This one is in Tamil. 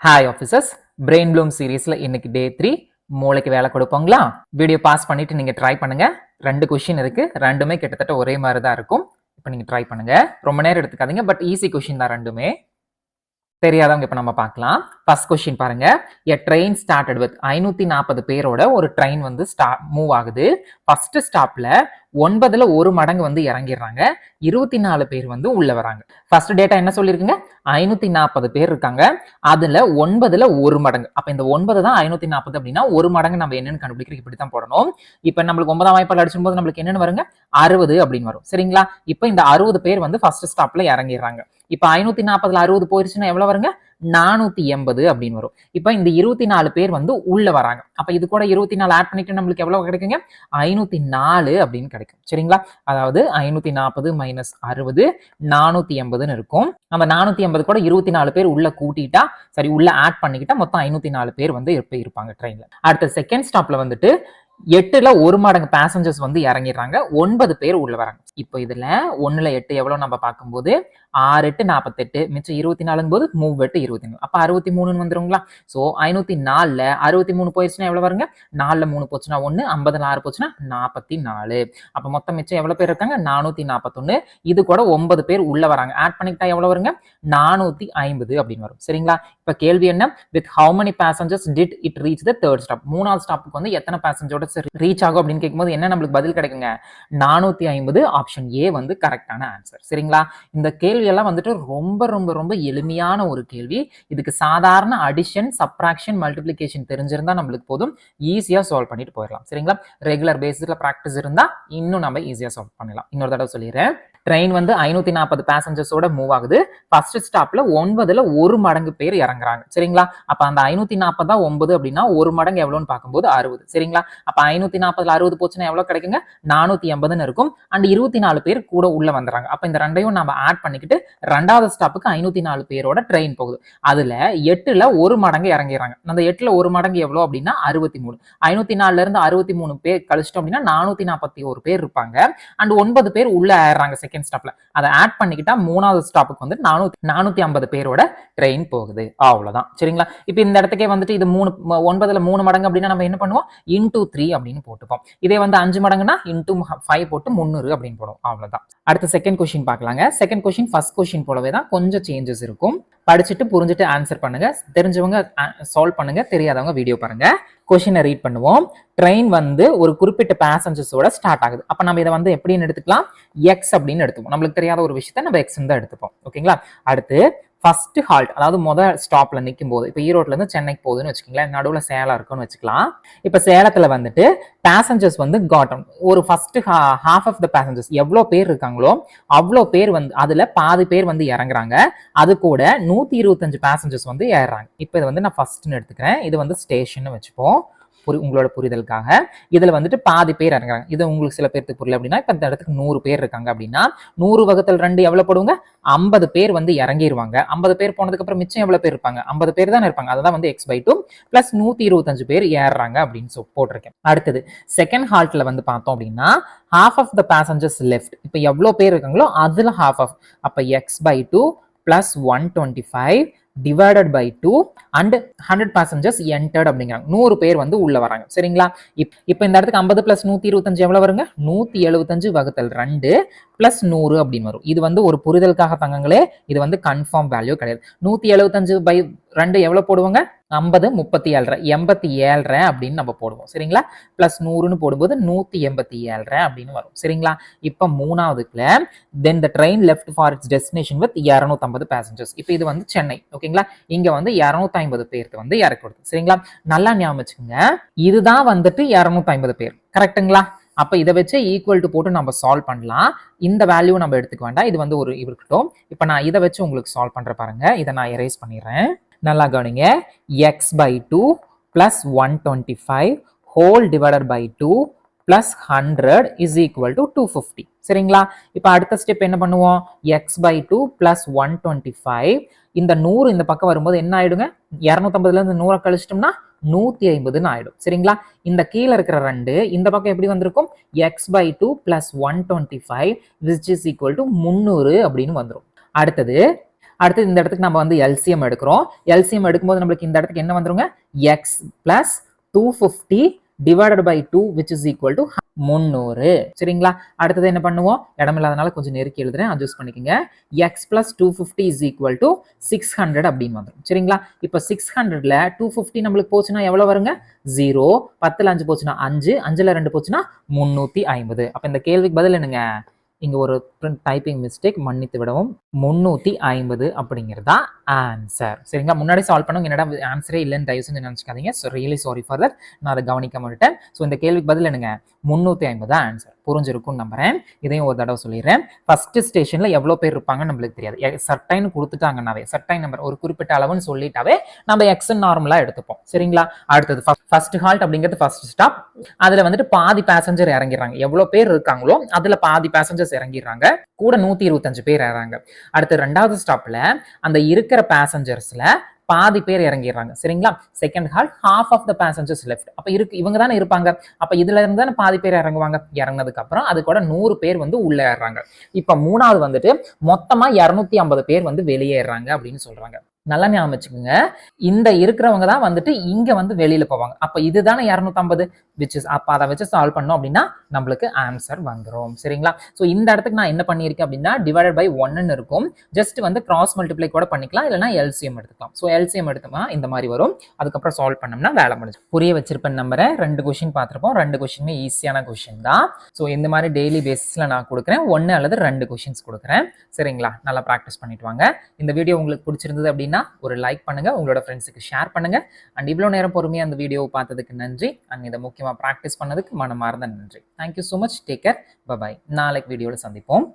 ஹாய் ஆஃபீஸர்ஸ், பிரெயின் ப்ளூம் சீரீஸ்ல இன்னைக்கு டே 3 மூளைக்கு வேலை கொடுப்போங்களா? வீடியோ பாஸ் பண்ணிட்டு நீங்க ட்ரை பண்ணுங்க. 2 கொஸ்டின் இருக்கு, ரெண்டுமே கிட்டத்தட்ட ஒரே மாதிரி தான் இருக்கும். இப்போ நீங்க ட்ரை பண்ணுங்க. ரொம்ப நேரம் எடுத்துக்காதீங்க, பட் ஈஸி கொஸ்டின் தான் ரெண்டுமே. தெரியாதவங்க இப்ப நம்ம பார்க்கலாம். ஃபர்ஸ்ட் கொஸ்டின் பாருங்க. எ ட்ரெயின் ஸ்டார்டட் வித் 540 பேரோட ஒரு ட்ரெயின் வந்து மூவ் ஆகுது. ஃபர்ஸ்ட் ஸ்டாப்ல 9ல ஒரு மடங்கு வந்து இறங்கிடுறாங்க. 24 பேர் வந்து உள்ள வராங்க. ஃபர்ஸ்ட் டேட்டா என்ன சொல்லிருக்குங்க? 540 பேர் இருக்காங்க. அதுல 9ல ஒரு மடங்கு. அப்ப இந்த 9 தான் 540 அப்படின்னா ஒரு மடங்கு நம்ம என்னன்னு கண்டுபிடிக்கிறதுக்கு இப்படி தான் போடணும். இப்ப நம்மளுக்கு 9ஆம் வாய்ப்பால் அடிச்சும் போது நம்மளுக்கு என்னன்னு வருங்க? 60 அப்படின்னு வரும். சரிங்களா? இப்ப இந்த 60 பேர் வந்து ஃபர்ஸ்ட் ஸ்டாப்ல இறங்கிடுறாங்க. இப்ப 540ல 60 போயிருச்சுன்னா எவ்வளவு வருங்க? 480 அப்படின்னு வரும். இப்ப இந்த 24 பேர் வந்து உள்ள வராங்க. அப்ப இது கூட 24 ஆட் பண்ணிட்டு நம்மளுக்கு எவ்வளவு கிடைக்குங்க? 504 அப்படின்னு கிடைக்கும். சரிங்களா? அதாவது 540 மைனஸ் 60 480ன்னு இருக்கும். நம்ம 480 கூட 24 பேர் உள்ள கூட்டிட்டா, சரி உள்ள ஆட் பண்ணிக்கிட்டா மொத்தம் 504 பேர் வந்து இருப்பாங்க ட்ரெயின்ல. அடுத்த செகண்ட் ஸ்டாப்ல வந்துட்டு 8ல ஒரு மடங்கு பேசஞ்சர்ஸ் வந்து இறங்கிடுறாங்க. 9 பேர் உள்ள வராங்க. இப்போ இதுல 1ல 8 எவ்வளவு நம்ம பார்க்கும்போது 6 8 48 மிச்சம் 24 போது மூவ் 8 24. அப்ப 63 வந்துருங்களா? சோ 504ல 63 போயிடுச்சுன்னா எவ்வளவு வருங்க? 4ல 3 போச்சுன்னா 1, 50ல 6 போச்சுன்னா 44. அப்ப மொத்தம் மிச்சம் எவ்வளவு பேர் இருக்காங்க? 441. இது கூட 9 பேர் உள்ள வராங்க. ஆட் பண்ணிக்கிட்டா எவ்வளவு வருங்க? 450 அப்படின்னு வரும். சரிங்களா? இப்ப கேள்வி என்ன? With how many passengers did it reach the third stop? மூணாவது ஸ்டாப்புக்கு வந்து எத்தனை பேசஞ்சரோட ரீச் ஆகும் அப்படின்னு கேட்கும்போது என்ன நம்மளுக்கு பதில் கிடைக்குங்க? 450. ஆப்ஷன் ஏ வந்து கரெக்டான ஆன்சர். சரிங்களா? இந்த கேள்வி எல்லாம் வந்துட்டு ரொம்ப ரொம்ப ரொம்ப எளிமையான ஒரு கேள்வி. இதுக்கு சாதாரண அடிஷன், சப்ராக்ஷன், மல்டிப்ளிகேஷன் தெரிஞ்சிருந்தா நம்மளுக்கு போதும், ஈஸியா சால்வ் பண்ணிட்டு போயிடலாம். சரிங்களா? ரெகுலர் பேசிஸ்ல பிராக்டிஸ் இருந்தா இன்னும் நம்ம ஈஸியா சால்வ் பண்ணலாம். இன்னொரு தடவை சொல்லிடுறேன். ட்ரெயின் வந்து 540 பேசஞ்சர்ஸோட மூவ் ஆகுது. ஃபர்ஸ்ட் ஸ்டாப்ல 9ல ஒரு மடங்கு பேர் இறங்குறாங்க. சரிங்களா? அப்ப அந்த 540 தான் 9 அப்படின்னா ஒரு மடங்கு எவ்வளவுன்னு பார்க்கும்போது 60. சரிங்களா? அப்ப 540ல 60 போச்சுன்னா எவ்வளவு கிடைக்குங்க? 480ன்னு இருக்கும். அண்ட் 24 பேர் கூட உள்ள வந்துறாங்க. அப்ப இந்த ரெண்டையும் நம்ம ஆட் பண்ணிக்கிட்டு ரெண்டாவது ஸ்டாப்புக்கு 504 பேரோட ட்ரெயின் போகுது. அதுல 8ல ஒரு மடங்கு இறங்கிடுறாங்க. அந்த 8ல ஒரு மடங்கு எவ்வளவு அப்படின்னா 63. 504ல இருந்து 63 பேர் கழிச்சிட்டோம் அப்படின்னா 441 பேர் இருப்பாங்க. அண்ட் 9 பேர் உள்ள ஏறாங்க செகண்ட் ஸ்டாப்ல. அதை ஆட் பண்ணிக்கிட்டா மூணாவது ஸ்டாப்புக்கு வந்து 450 பேரோட ட்ரெயின் போகுது. அவ்வளவுதான். சரிங்களா? இப்ப இந்த இடத்துக்கே வந்துட்டு இது 9ல 3 மடங்கு அப்படின்னா நம்ம என்ன பண்ணுவோம்? இன்டூ 3 அப்படின்னு போட்டுப்போம். இதே வந்து 5 மடங்குனா இன்டூ 5 போட்டு 300 அப்படின்னு போடுவோம். அவ்வளவுதான். அடுத்த செகண்ட் கொஸ்டின் பார்க்கலாங்க. செகண்ட் கொஸ்டின் ஃபர்ஸ்ட் கொஸ்டின் போலவே தான், கொஞ்சம் சேஞ்சஸ் இருக்கும். படிச்சுட்டு புரிஞ்சுட்டு ஆன்சர் பண்ணுங்க. தெரிஞ்சவங்க சால்வ் பண்ணுங்க, தெரியாதவங்க வீடியோ பாருங்க. கொஸ்டினை ரீட் பண்ணுவோம். ட்ரெயின் வந்து ஒரு குறிப்பிட்ட பேசஞ்சர்ஸோட ஸ்டார்ட் ஆகுது. அப்ப நம்ம இதை வந்து எப்படின்னு எடுத்துக்கலாம்? எக்ஸ் அப்படின்னு எடுத்துப்போம். நம்மளுக்கு தெரியாத ஒரு விஷயத்த நம்ம எக்ஸ் தான் எடுத்துப்போம். ஓகேங்களா? அடுத்து ஃபர்ஸ்ட் ஹால்ட், அதாவது முதல் ஸ்டாப்ல நிற்கும் போது, இப்போ ஈரோட்ல இருந்து சென்னைக்கு போகுதுன்னு வச்சுக்கோங்களேன், நடுவில் சேலம் இருக்குன்னு வச்சுக்கலாம். இப்போ சேலத்துல வந்துட்டு பேசஞ்சர்ஸ் வந்து காட்டன் ஒரு first half of the passengers எவ்வளோ பேர் இருக்காங்களோ அவ்வளோ பேர் வந்து அதுல பாதி பேர் வந்து இறங்குறாங்க. அது கூட 125 பேசஞ்சர்ஸ் வந்து ஏறுறாங்க. இப்போ இது வந்து நான் ஃபர்ஸ்ட்னு எடுத்துக்கிறேன். இது வந்து ஸ்டேஷன் வச்சுப்போம் உங்களோட புரிதலுக்காக. இதுல வந்துட்டு பாதி பேர் இறங்குறாங்க. இது உங்களுக்கு சில பேருக்கு புரியல அப்படின்னா, இப்ப இந்த இடத்துக்கு 100 பேர் இருக்காங்க அப்படின்னா 100 வகுத்தல் 2 எவ்வளவு போடுங்க? 50 பேர் வந்து இறங்கிடுவாங்க. 50 பேர் போனதுக்கு அப்புறம் மிச்சம் எவ்வளவு பேர் இருப்பாங்க? 50 பேர் தான் இருப்பாங்க. அதான் வந்து x/2 பிளஸ் 125 பேர் ஏறுறாங்க அப்படின்னு போட்டிருக்கேன். அடுத்தது செகண்ட் ஹால்ட்ல வந்து பார்த்தோம் அப்படின்னா half of the passengers left. இப்ப எவ்வளவு பேர் இருக்காங்களோ அதுல ஹாஃப் ஆஃப், அப்ப x/2 plus 125 divided by 2 and 100 passengers entered அப்படிங்கிறாங்க. 100 பேர் வந்து உள்ள வராங்க. சரிங்களா? இப்போ இந்த இடத்துக்கு 50 பிளஸ் 125 எவ்வளவு வருங்க? 175 வகுத்தல் 2 பிளஸ் 100 அப்படின்னு வரும். இது வந்து ஒரு புரிதலுக்காக தங்கங்களே, இது வந்து கன்ஃபார்ம் வேல்யூ கிடையாது. 175 பை 2 எவ்வளவு போடுவாங்க? 50 37 87 அப்படின்னு நம்ம போடுவோம். சரிங்களா? பிளஸ் 100ன்னு போடும்போது 187 அப்படின்னு வரும். சரிங்களா? இப்போ மூணாவதுக்குல then the train left for its destination with 250 passengers. இப்போ இது வந்து சென்னை. ஓகேங்களா? இங்க வந்து 250 பேருக்கு வந்து இறக்கி கொடுத்து. சரிங்களா? நல்லா ஞாபகம் வச்சுக்கோங்க. இதுதான் வந்துட்டு 250 பேர். கரெக்டுங்களா? அப்ப இதை வச்சு ஈக்குவல் டு போட்டு நம்ம சால்வ் பண்ணலாம். இந்த வேல்யூ நம்ம எடுத்துக்க வேண்டாம். இது வந்து ஒரு இருக்கட்டும். இப்ப நான் இதை வச்சு உங்களுக்கு சால்வ் பண்ற பாருங்க. இதை நான் எரேஸ் பண்ணிடுறேன். நல்லா கவனிங்க. x/2 plus 125 whole divided by 2 plus 100 is equal to 250. சரிங்களா? இப்ப அடுத்த ஸ்டெப் என்ன பண்ணுவோம்? x/2 plus 125, இந்த 100 இந்த பக்கம் வரும்போது என்ன ஆயிடுங்க? 250ல இருந்து 100 கழிச்சிட்டோம்னா 150ன்னு ஆயிடும். சரிங்களா? இந்த கீழே இருக்கிற 2 இந்த பக்கம் எப்படி வந்திருக்கும்? x/2 plus 125 which is equal to 300 அப்படின்னு வந்துடும். அடுத்தது அடுத்து இந்த இடத்துக்கு நம்ம வந்து எல்சிஎம் எடுக்கிறோம். எல்சிஎம் எடுக்கும்போது நம்மளுக்கு இந்த இடத்துக்கு என்ன வந்துருங்க, x plus 250 divided by 2 which is equal to 300. சரிங்களா? அடுத்தது என்ன பண்ணுவோம், இடமில்லாதனால கொஞ்சம் நெருக்கி எழுதுறேன், அட்ஜஸ்ட் பண்ணிக்கோங்க. x plus 250 is equal to 600 அப்படின்னு வந்துடும். சரிங்களா? இப்போ 600ல 250 நம்மளுக்கு போச்சுன்னா எவ்வளவு வருங்க, 0. 10ல 5 போச்சுன்னா 5, 5ல 2 போச்சுன்னா 350. அப்ப இந்த கேள்விக்கு பதில் என்னங்க, இங்க ஒரு டைப்பிங் மிஸ்டேக், மன்னித்து விடவும். 350 அப்படிங்கிறதா ஆன்சர். சரிங்களா? முன்னாடி சால்வ் பண்ணுங்க, என்னடா ஆன்சரே இல்லைன்னு தயவு செஞ்சு நினைச்சுக்காதீங்க. So really sorry for that, நான் அதை கவனிக்க மாட்டேன். ஸோ இந்த கேள்விக்கு பதில் என்னங்க, 350 ஆன்சர். புரிஞ்சிருக்கும்னு நம்புறேன். இதையும் ஒரு தடவை சொல்லிடுறேன். ஃபர்ஸ்ட் ஸ்டேஷன்ல எவ்வளவு பேர் இருப்பாங்கன்னு நம்மளுக்கு தெரியாது. சர்டைன் கொடுத்துட்டாங்கன்னாவே, சர்டைன் நம்பர் ஒரு குறிப்பிட்ட அளவுன்னு சொல்லிட்டாவே நம்ம எக்ஸ் நார்மலா எடுத்துப்போம். சரிங்களா? அடுத்தது ஃபர்ஸ்ட் ஹால்ட் அப்படிங்கிறது ஃபர்ஸ்ட் ஸ்டாப். அதுல வந்துட்டு பாதி பேசஞ்சர் இறங்கிடுறாங்க. எவ்வளவு பேர் இருக்காங்களோ அதுல பாதி பேசஞ்சர்ஸ் இறங்கிடுறாங்க. கூட 125 பேர் இறங்குறாங்க. அடுத்து ரெண்டாவது ஸ்டாப்ல அந்த இருக்கிற பேசஞ்சர்ஸ்ல பாதி பேர் இறங்கிடுறாங்க. சரிங்களா? Second hall half of the passengers left. அப்ப இவங்க தானே இருப்பாங்க. அப்ப இதுல இருந்து தானே பாதி பேர் இறங்குவாங்க. இறங்கினதுக்கு அப்புறம் அது கூட 100 பேர் வந்து உள்ள ஏறாங்க. இப்ப மூணாவது வந்துட்டு மொத்தமா 250 பேர் வந்து வெளியேறாங்க அப்படின்னு சொல்றாங்க. நல்லா ஞாபகம் வச்சுக்கோங்க, இந்த இருக்கிறவங்க தான் வந்துட்டு இங்க வந்து வெளியில போவாங்க. அப்ப இதுதானே 250, which is அப்ப அதை வச்சு சால்வ் பண்ணோம் அப்படின்னா நம்மளுக்கு ஆன்சர் வந்துடும். சரிங்களா? ஸோ இந்த இடத்துக்கு நான் என்ன பண்ணியிருக்கேன் அப்படின்னா டிவைடட் பை 1 இருக்கும். ஜஸ்ட் வந்து கிராஸ் மல்டிப்ளை கூட பண்ணிக்கலாம், இல்லைன்னா எல்சிஎம் எடுத்துக்கலாம். ஸோ எல்சிஎம் எடுத்தோம்னா இந்த மாதிரி வரும். அதுக்கப்புறம் சால்வ் பண்ணோம்னா வேலை முடிஞ்சு. புரிய வச்சிருப்பேன் நம்புறேன். 2 கொஸ்டின் பார்த்துருப்போம். 2 கொஸ்டினுமே ஈஸியான கொஸ்டின் தான். ஸோ இந்த மாதிரி டெய்லி பேசிஸ்ல நான் கொடுக்குறேன். 1 அல்லது 2 கொஸ்டின்ஸ் கொடுக்குறேன். சரிங்களா? நல்லா ப்ராக்டிஸ் பண்ணிட்டு வாங்க. இந்த வீடியோ உங்களுக்கு பிடிச்சிருந்தது அப்படின்னா ஒரு லைக் பண்ணுங்க, உங்களோட ஃப்ரெண்ட்ஸுக்கு ஷேர் பண்ணுங்க. அண்ட் இவ்வளவு நேரம் பொறுமையா அந்த வீடியோவை பார்த்ததுக்கு நன்றி. அண்ட் இதை முக்கியமா ப்ராக்டிஸ் பண்ணதுக்கு மனமார்ந்த நன்றி. Thank you so much. Take care. Bye. நாளைக்கு வீடியோவில் சந்திப்போம்.